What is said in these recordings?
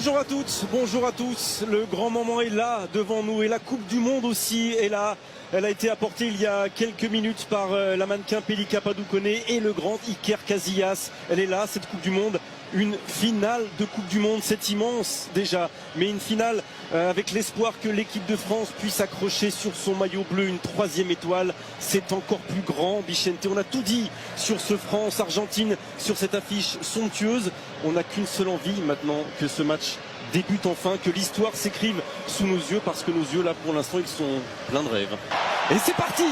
Bonjour à toutes, bonjour à tous. Le grand moment est là devant nous et la Coupe du Monde aussi est là. Elle a été apportée il y a quelques minutes par la mannequin Pelika Padoukoné et le grand Iker Casillas. Elle est là, cette Coupe du Monde. Une finale de Coupe du Monde, c'est immense déjà, mais une finale avec l'espoir que l'équipe de France puisse accrocher sur son maillot bleu une troisième étoile. C'est encore plus grand, Bichente. On a tout dit sur ce France-Argentine, sur cette affiche somptueuse. On n'a qu'une seule envie maintenant, que ce match débute enfin, que l'histoire s'écrive sous nos yeux, parce que nos yeux là pour l'instant ils sont pleins de rêves. Et c'est parti,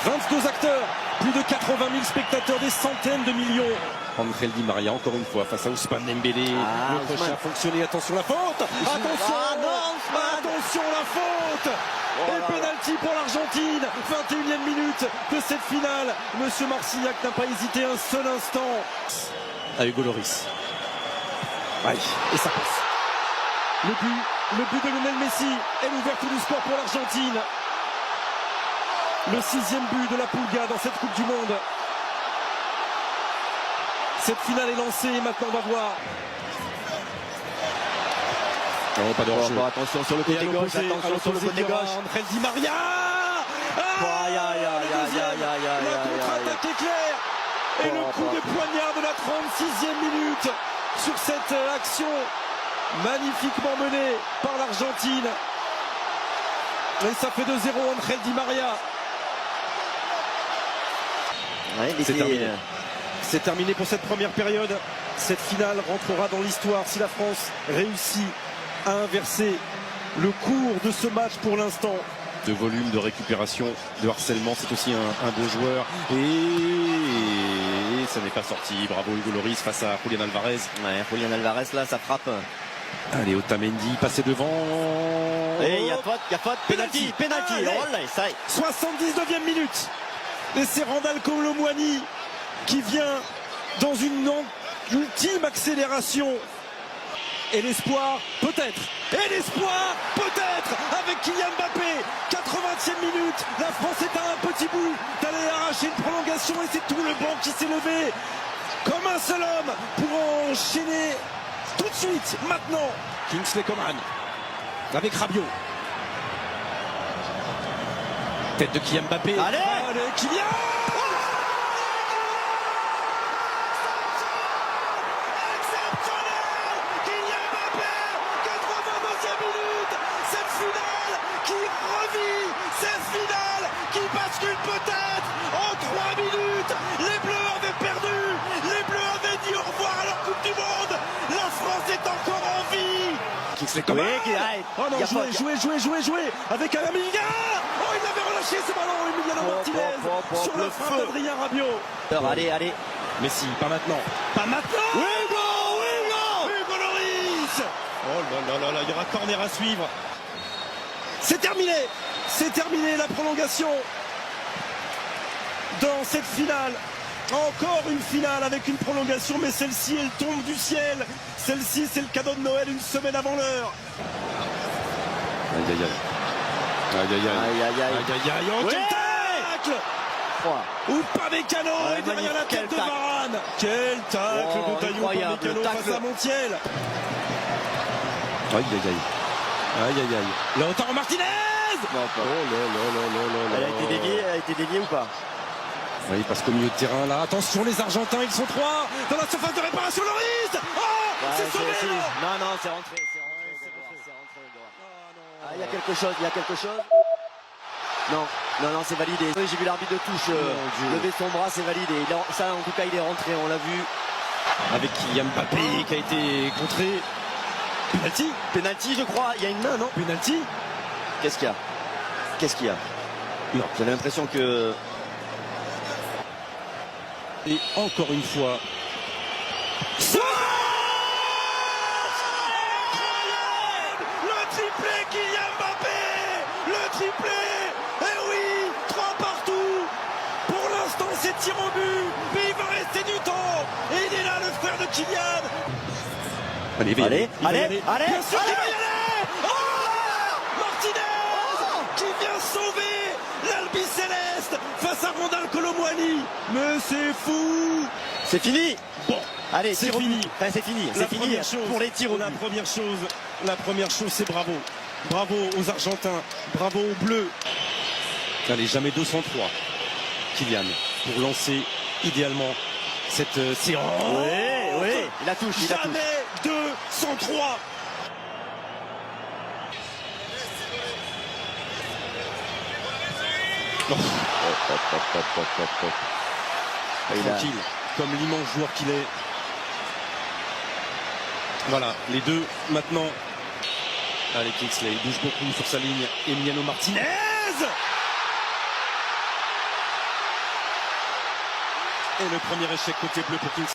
22 acteurs, plus de 80 000 spectateurs, des centaines de millions. Angel Di Maria encore une fois face à Ousmane Dembélé. Le crochet a fonctionné, attention la faute. Attention, attention la faute. Et pénalty pour l'Argentine. 21e minute de cette finale. Monsieur Marcignac n'a pas hésité un seul instant. À Hugo Lloris. Aïe, et ça passe. Le but de Lionel Messi est l'ouverture du score pour l'Argentine. Le 6e but de la Pulga dans cette Coupe du Monde. Cette finale est lancée et maintenant on va voir. Non, pas de hors-jeu. Attention sur le côté gauche, attention sur le côté gauche. Angel Di Maria. La contre-attaque est claire. Et le coup de poignard de la 36e minute sur cette action magnifiquement menée par l'Argentine. Et ça fait 2-0 Angel Di Maria. C'est terminé. C'est terminé pour cette première période. Cette finale rentrera dans l'histoire si la France réussit à inverser le cours de ce match pour l'instant. De volume, de récupération, de harcèlement, c'est aussi un beau joueur. Et ça n'est pas sorti. Bravo Hugo Lloris face à Julián Alvarez. Ouais, Julián Alvarez là, ça frappe. Allez, Otamendi, passé devant. Et il y a faute, penalty. Oh, ça y est. 79e minute. Et c'est Randal Colomouani qui vient dans une ultime accélération. Et l'espoir, peut-être. Et l'espoir, peut-être, avec Kylian Mbappé. 80e minute. La France est à un petit bout d'aller arracher une prolongation. Et c'est tout le banc qui s'est levé comme un seul homme pour enchaîner tout de suite, maintenant. Kingsley Coman avec Rabiot. Tête de Kylian Mbappé. Allez Kylian. Qui bascule peut-être en 3 minutes. Les Bleus avaient perdu. Les Bleus avaient dit au revoir à leur Coupe du Monde. La France est encore en vie. Kingsley Coman. Oh non, jouer avec Amiga. Oh, il avait relâché ce ballon, Emiliano Martinez, sur le feu d'Adrien Rabiot. Allez. Messi, pas maintenant. Pas maintenant. Hugo Lloris. Oh là, il y aura corner à suivre. C'est terminé la prolongation dans cette finale. Encore une finale avec une prolongation, mais celle-ci elle tombe du ciel. Celle-ci c'est le cadeau de Noël une semaine avant l'heure. Aïe. Oh, quel tacle. Ou Upamecano est derrière la tête de Varane. Quel tacle de Taillon Upamecano face à Montiel. Aïe. Lautaro Martinez. Elle a été déviée ou pas? Oui, parce qu'au milieu de terrain, là, attention, les Argentins, ils sont 3 dans la surface de réparation. Lloris. C'est sauvé. Non, c'est rentré. Il y a quelque chose. Non, c'est validé. J'ai vu l'arbitre de touche lever son bras, c'est validé. Ça, en tout cas, il est rentré, on l'a vu. Avec Kylian Mbappé qui a été contré. Penalty, je crois. Il y a une main, non? Penalty. Qu'est-ce qu'il y a? Non, j'ai l'impression que... Et encore une fois... Le triplé Kylian Mbappé. Le triplé. Eh oui, 3 partout. Pour l'instant, c'est tir au but. Mais il va rester du temps. Et il est là, le frère de Kylian. Allez. Bien sûr qu'il va y aller. Oh, Martinez qui vient sauver l'Albi Céleste face à Randal Colomouani. Mais c'est fou. C'est fini. Bon, Allez, c'est tir au but. fini. Enfin, c'est fini. La C'est fini première chose, pour les tirs au la but. première chose, c'est bravo. Bravo aux Argentins, bravo aux Bleus. Allez, jamais 203. Kylian, pour lancer idéalement cette séance. Oui, il la touche, il la touche. Jamais 203. Tranquille, comme l'immense joueur qu'il est. Voilà, les deux maintenant. Allez, Kingsley, il bouge beaucoup sur sa ligne. Emiliano Martinez. Et le premier échec côté bleu pour Kingsley.